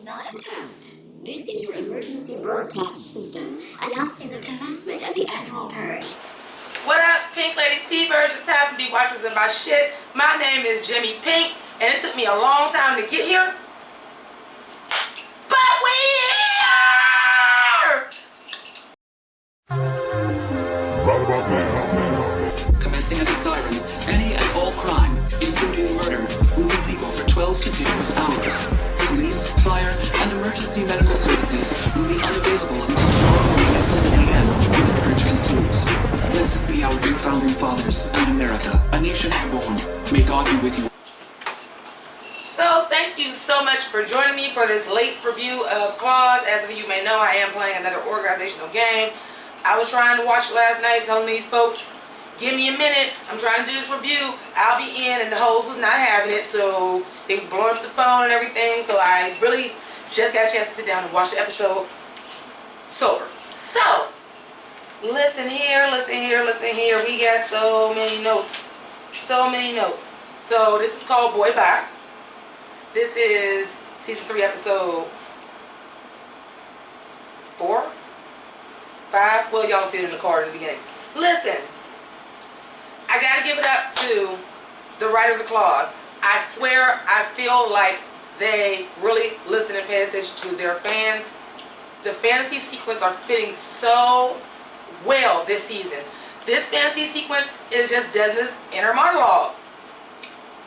not a test. This is your emergency broadcast system announcing the commencement of the annual purge. What up, Pink Ladies T-Birds? Just happen to be watchers of my shit. My name is Jimmy Pynk, and it took me a long time to get here. But we here! Right about now. Commencing at the siren, any and all crime, including murder, will be legal for 12 continuous hours. Police, fire, and emergency medical services will be unavailable until tomorrow morning at 7 a.m. when the purge concludes. Blessed be our dear founding fathers and America, a nation reborn. May God be with you. So thank you so much for joining me for this late review of Claws. As of you may know, I am playing another organizational game. I was trying to watch it last night, telling these folks, give me a minute, I'm trying to do this review, I'll be in, and the host was not having it, so they was blowing up the phone and everything, so I really just got a chance to sit down and watch the episode sober. So, listen here, we got so many notes, so this is called Boy Bye. This is season 3 episode 4, 5, well y'all see it in the card in the beginning. Listen, I gotta give it up to the writers of Claws. I swear, I feel like they really listen and pay attention to their fans. The fantasy sequence are fitting so well this season. This fantasy sequence is just Desna's inner monologue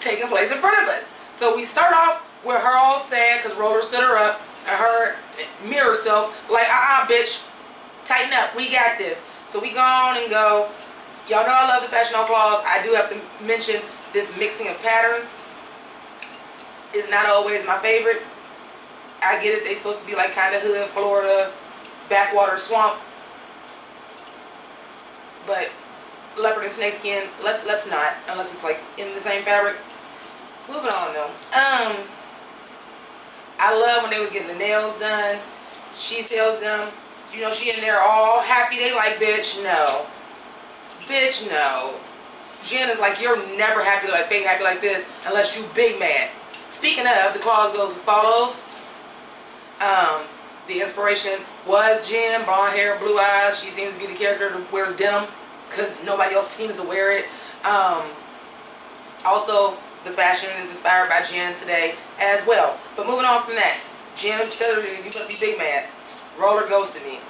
taking place in front of us. So we start off with her all sad because Roller stood her up and her mirror self like, bitch, tighten up, we got this. So we go on and go. Y'all know I love the fashion on Claws. I do have to mention this mixing of patterns is not always my favorite. I get it, they supposed to be like kind of hood, Florida, backwater swamp. But leopard and snakeskin, let's not, unless it's like in the same fabric. Moving on though. I love when they was getting the nails done. She sells them. You know, she in there all happy. They like, bitch, no. Bitch, no. Jen is like, you're never happy, like fake happy like this unless you big mad. Speaking of, the clause goes as follows. The inspiration was Jen, blonde hair, blue eyes. She seems to be the character that wears denim because nobody else seems to wear it. Also, the fashion is inspired by Jen today as well. But moving on from that, Jen said, you must be big mad. Roller ghosted me.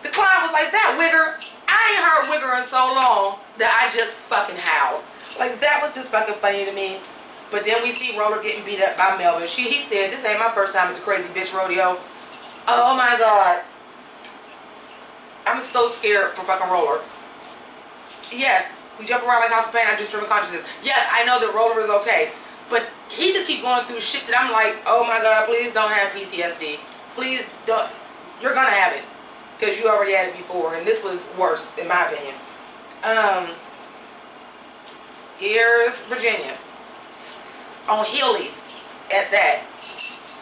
The client was like, that wigger, I ain't heard wigger in so long that I just fucking howled. Like, that was just fucking funny to me. But then we see Roller getting beat up by Melvin. He said, this ain't my first time at the crazy bitch rodeo. Oh my God. I'm so scared for fucking Roller. Yes, we jump around like House of Pain, I do stream of consciousness. Yes, I know that Roller is okay. But he just keep going through shit that I'm like, oh my God, please don't have PTSD. Please don't. You're gonna have it. Because you already had it before, and this was worse, in my opinion. Here's Virginia. On Heelys, at that.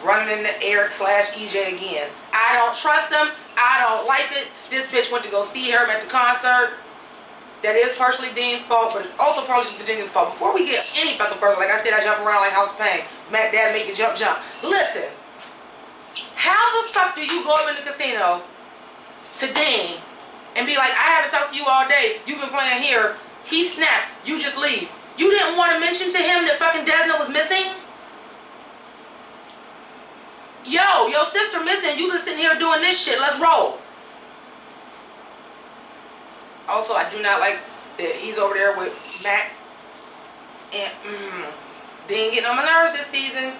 Running in the air / EJ again. I don't trust him. I don't like it. This bitch went to go see her at the concert. That is partially Dean's fault, but it's also partially Virginia's fault. Before we get any fucking further, like I said, I jump around like House of Pain. Matt Dad make you jump. Listen. How the fuck do you go up in the casino to Dean and be like, I haven't talked to you all day, you've been playing here, he snaps, you just leave. You didn't want to mention to him that fucking Desna was missing? Yo, your sister missing, you been sitting here doing this shit, let's roll. Also, I do not like that he's over there with Matt and Dean getting on my nerves this season.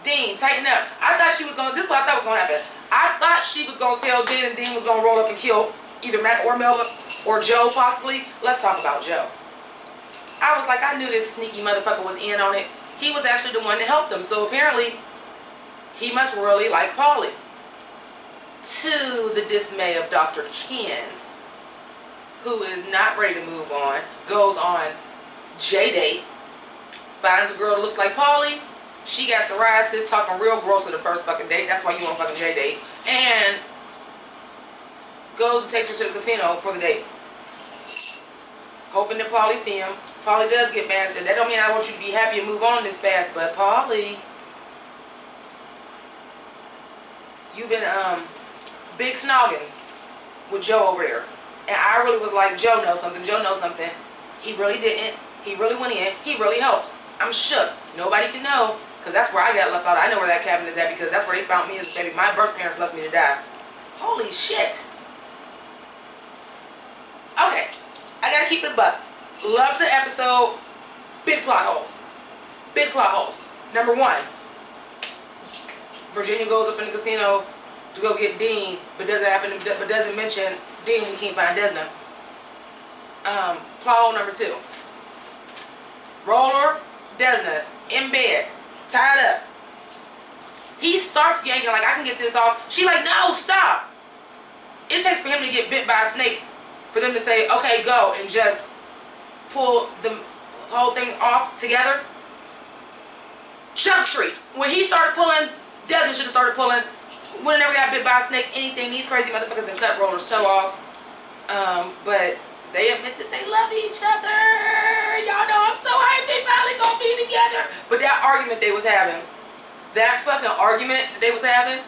Dean, tighten up. I thought she was going to, this is what I thought was going to happen. I thought she was going to tell Dean and Dean was going to roll up and kill either Matt or Melva or Joe possibly. Let's talk about Joe. I was like, I knew this sneaky motherfucker was in on it. He was actually the one that helped them. So apparently, he must really like Paulie. To the dismay of Dr. Ken, who is not ready to move on, goes on J-date, finds a girl that looks like Paulie. She got psoriasis, talking real gross at the first fucking date. That's why you want fucking J-date. And goes and takes her to the casino for the date. Hoping that Paulie see him. Paulie does get mad and said, that don't mean I want you to be happy and move on this fast, but Paulie, you've been big snogging with Joe over there. And I really was like, Joe knows something, Joe knows something. He really didn't. He really went in. He really helped. I'm shook. Nobody can know, because that's where I got left out. I know where that cabin is at, because that's where they found me as a baby. My birth parents left me to die. Holy shit. Okay. I gotta keep it a buck. Love the episode. Big plot holes. Big plot holes. Number one. Virginia goes up in the casino to go get Dean, but doesn't mention Dean when we can't find RESNA. Plot hole number two. Roller, RESNA, in bed, tied up. He starts yanking like, I can get this off. She like, no, stop. It takes for him to get bit by a snake for them to say, okay, go, and just pull the whole thing off together. Jump Street. When he started pulling, RESNA should have started pulling. Whenever got bit by a snake, anything, these crazy motherfuckers done cut Roller's toe off. But they admit that they love each other. Y'all know I'm so hyped they finally gonna be together. But that argument they was having, that fucking argument that they was having,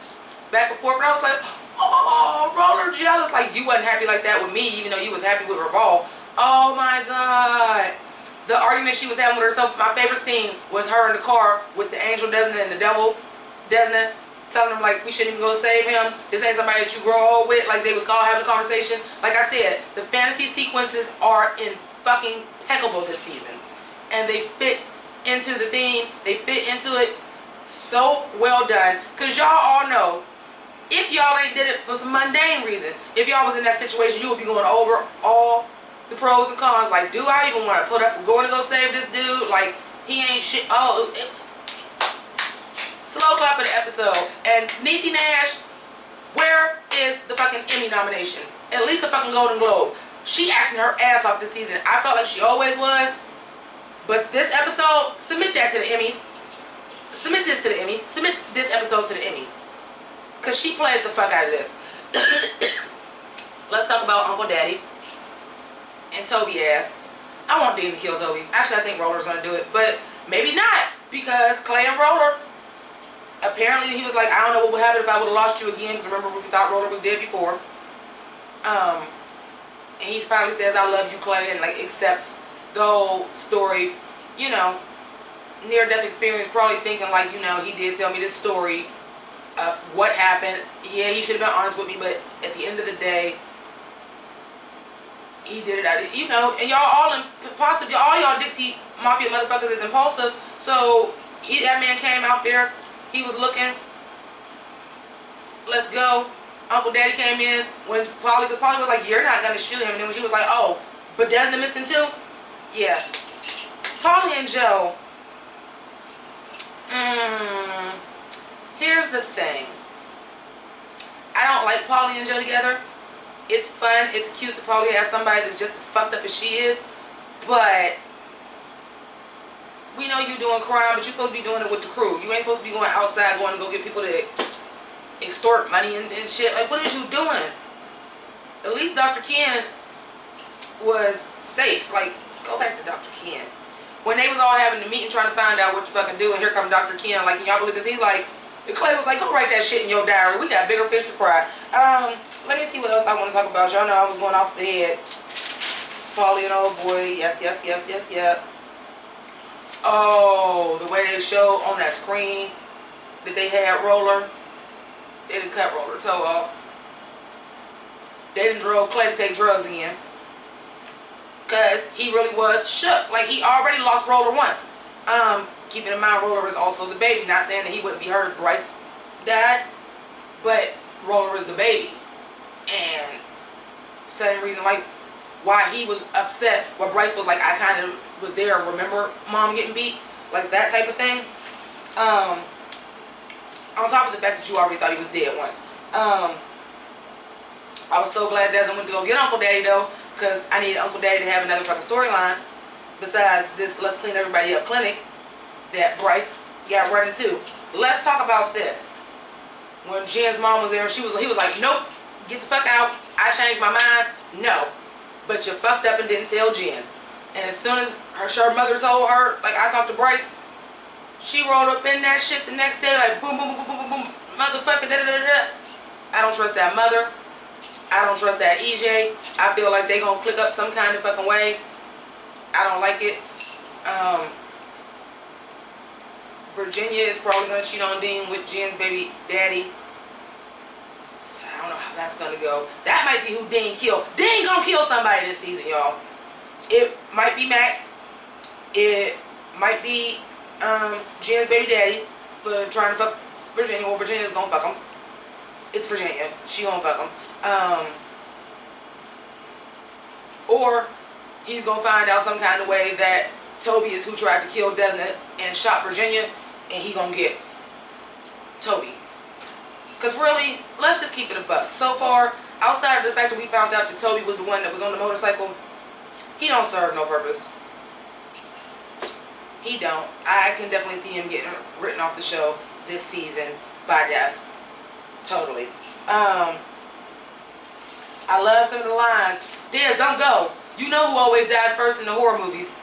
back and forth, and I was like, oh, Roller jealous. Like, you wasn't happy like that with me, even though you was happy with Revolve. Oh my God. The argument she was having with herself, my favorite scene was her in the car with the angel RESNA and the devil RESNA, telling them like, we shouldn't even go save him. This ain't somebody that you grow old with. Like, they was all having a conversation. Like I said, the fantasy sequences are in fucking impeccable this season. And they fit into the theme. They fit into it so well done. Because y'all all know, if y'all ain't did it for some mundane reason, if y'all was in that situation, you would be going over all the pros and cons. Like, do I even want to put up, going to go save this dude? Like, he ain't shit. Oh, slow clap of the episode. And Niecy Nash, where is the fucking Emmy nomination? At least a fucking Golden Globe. She acting her ass off this season. I felt like she always was. But this episode, submit that to the Emmys. Submit this to the Emmys. Submit this episode to the Emmys. Because she played the fuck out of this. Let's talk about Uncle Daddy and Toby ass. I want Dean to kill Toby. Actually, I think Roller's going to do it. But maybe not. Because Clay and Roller, apparently he was like, I don't know what would happen if I would have lost you again. Because remember, we thought Roller was dead before. And he finally says, I love you, Clay. And like accepts the whole story. You know, near-death experience. Probably thinking like, you know, he did tell me this story of what happened. Yeah, he should have been honest with me, but at the end of the day, he did it. You know, and y'all all impulsive. All y'all Dixie Mafia motherfuckers is impulsive. So that man came out there. He was looking. Let's go. Uncle Daddy came in when Polly was like, you're not gonna shoot him. And then when she was like, oh, but RESNA missing too? Yeah. Polly and Joe. Here's the thing. I don't like Polly and Joe together. It's fun. It's cute that Polly has somebody that's just as fucked up as she is. But we know you're doing crime, but you're supposed to be doing it with the crew. You ain't supposed to be going outside going to go get people to extort money and shit. Like, what is you doing? At least Dr. Ken was safe. Like, go back to Dr. Ken. When they was all having the meeting trying to find out what to fucking do, and here come Dr. Ken, like, y'all believe this? He's like, Clay was like, go write that shit in your diary. We got bigger fish to fry. Let me see what else I want to talk about. Y'all know I was going off the head. Polly and old boy. Yes. Oh, the way they showed on that screen that they had Roller. They didn't cut Roller toe off. They didn't drove Clay to take drugs again. Because he really was shook. Like, he already lost Roller once. Keeping in mind, Roller is also the baby. Not saying that he wouldn't be hurt if Bryce died. But Roller is the baby. And same reason, like, why he was upset. Where Bryce was like, I kind of was there and remember Mom getting beat. Like, that type of thing. On top of the fact that you already thought he was dead once. I was so glad Desmond went to go get Uncle Daddy, though. Because I needed Uncle Daddy to have another fucking storyline. Besides this Let's Clean Everybody Up clinic that Bryce got running to. Let's talk about this. When Jen's mom was there, he was like, nope, get the fuck out. I changed my mind. No. But you fucked up and didn't tell Jen. And as soon as her mother told her, like, I talked to Bryce, she rolled up in that shit the next day, like, boom, boom, boom, boom, boom, boom. motherfucker, da-da-da-da. I don't trust that mother. I don't trust that EJ. I feel like they gonna click up some kind of fucking way. I don't like it. Virginia is probably gonna cheat on Dean with Jen's baby daddy. So I don't know how that's gonna go. That might be who Dean killed. Dean gonna kill somebody this season, y'all. It might be Mac. It might be Jen's baby daddy for trying to fuck Virginia. Well, Virginia's gonna fuck him. It's Virginia. She gonna fuck him. Or he's gonna find out some kind of way that Toby is who tried to kill Desna and shot Virginia, and he gonna get Toby. Cause really, let's just keep it a buck. So far, outside of the fact that we found out that Toby was the one that was on the motorcycle, he don't serve no purpose. He don't. I can definitely see him getting written off the show this season by death. Totally. I love some of the lines. Dez, don't go. You know who always dies first in the horror movies.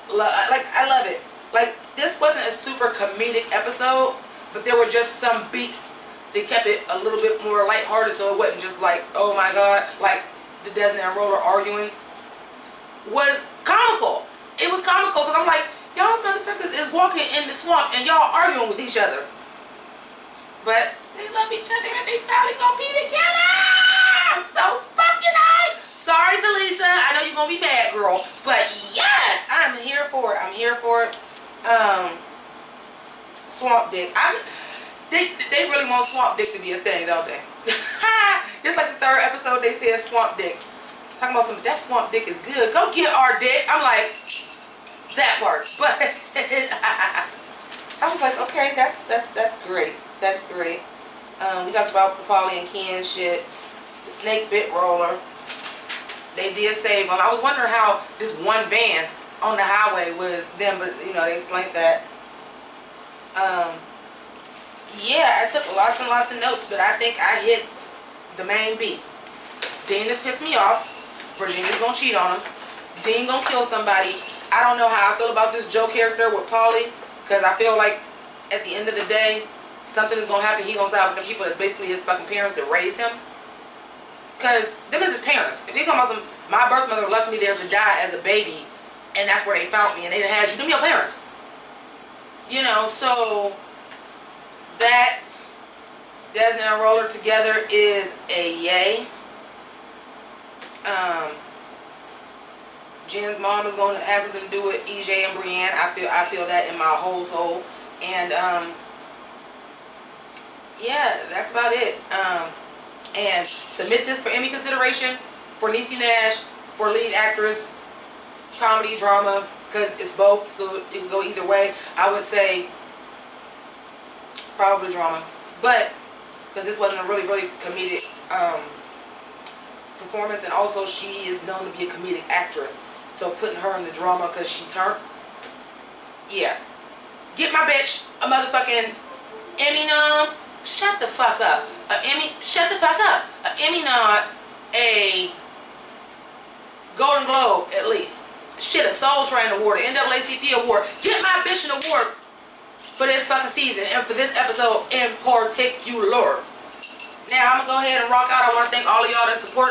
Like, I love it. Like, this wasn't a super comedic episode, but there were just some beats that kept it a little bit more lighthearted, so it wasn't just like, oh my god, like the Desna and Roller arguing was comical. It was comical because I'm like, y'all motherfuckers is walking in the swamp and y'all arguing with each other. But they love each other and they probably gonna be together. I'm so fucking hyped. Sorry to Lisa, I know you're gonna be bad, girl, but yes, I'm here for it. I'm here for it. Swamp Dick. They really want Swamp Dick to be a thing, don't they? Just like the 3rd episode, they said Swamp Dick. Talking about some, that Swamp Dick is good. Go get our dick. I'm like, that part. But I was like, okay, that's great. That's great. We talked about Papali and Ken shit. The snake bit Roller. They did save them. I was wondering how this one van on the highway was them, but you know, they explained that. Yeah, I took lots and lots of notes, but I think I hit the main beats. Dean has pissed me off. Virginia's gonna cheat on him. Dean gonna kill somebody. I don't know how I feel about this Joe character with Paulie, because I feel like at the end of the day, something is gonna happen. He gonna side with the people that's basically his fucking parents that raised him. Because them is his parents. If they talking about some, my birth mother left me there to die as a baby, and that's where they found me, and they didn't have you, them your parents. You know, so that Desna and Roller together is a yay. Jen's mom is going to have something to do with EJ and Brienne. I feel that in my whole soul. And yeah, that's about it. And submit this for Emmy consideration for Niecy Nash for lead actress, comedy, drama, because it's both, so it can go either way. I would say probably drama, but because this wasn't a really comedic performance, and also she is known to be a comedic actress, so putting her in the drama because she turned, yeah. Get my bitch a motherfucking Emmy nom. Shut the fuck up. Shut the fuck up. A Emmy nom, a Golden Globe at least. Shit, a Soul Train award, an NAACP award. Get my bitch an award for this fucking season and for this episode in particular. Now I'm gonna go ahead and rock out. I want to thank all of y'all that support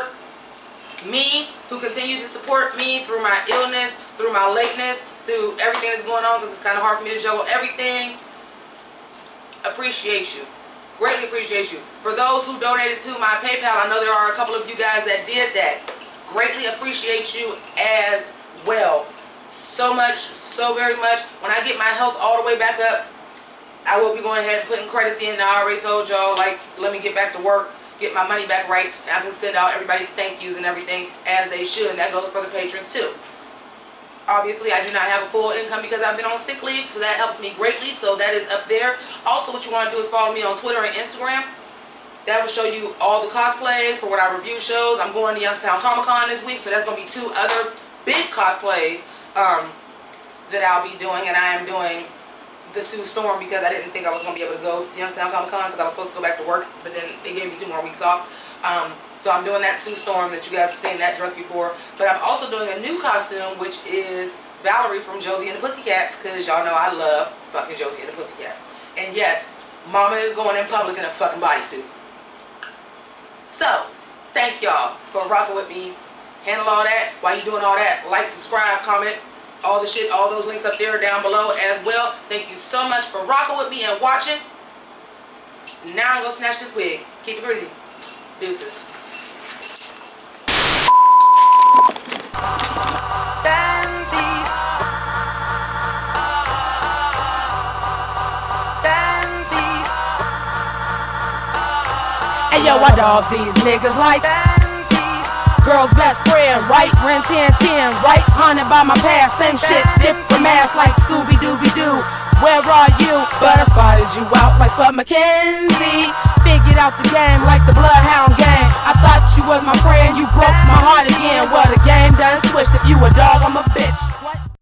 me, who continue to support me through my illness, through my lateness, through everything that's going on, because it's kind of hard for me to juggle everything. Appreciate you. Greatly appreciate you. For those who donated to my PayPal, I know there are a couple of you guys that did that. Greatly appreciate you as well. So much, so very much. When I get my health all the way back up, I will be going ahead and putting credits in. I already told y'all, like, let me get back to work, get my money back right, and I can send out everybody's thank yous and everything as they should. And that goes for the patrons too. Obviously, I do not have a full income because I've been on sick leave, so that helps me greatly. So that is up there. Also, what you want to do is follow me on Twitter and Instagram. That will show you all the cosplays for when I review shows. I'm going to Youngstown Comic-Con this week, so that's going to be 2 other big cosplays that I'll be doing. And I am doing the Sue Storm because I didn't think I was going to be able to go to Youngstown Comic-Con because I was supposed to go back to work, but then they gave me 2 more weeks off. So I'm doing that Sue Storm that you guys have seen that dress before. But I'm also doing a new costume, which is Valerie from Josie and the Pussycats, because y'all know I love fucking Josie and the Pussycats. And yes, Mama is going in public in a fucking bodysuit. So, thank y'all for rocking with me. Handle all that. While you doing all that, like, subscribe, comment, all the shit, all those links up there down below as well. Thank you so much for rocking with me and watching. Now I'm gonna snatch this wig. Keep it greasy. Deuces. Hey yo, I dog these niggas like girl's best friend, right? Ren 1010, right? Haunted by my past, same shit, different mask like Scooby-Dooby-Doo. Where are you? But I spotted you out like Spud McKenzie. Figured out the game like the blood.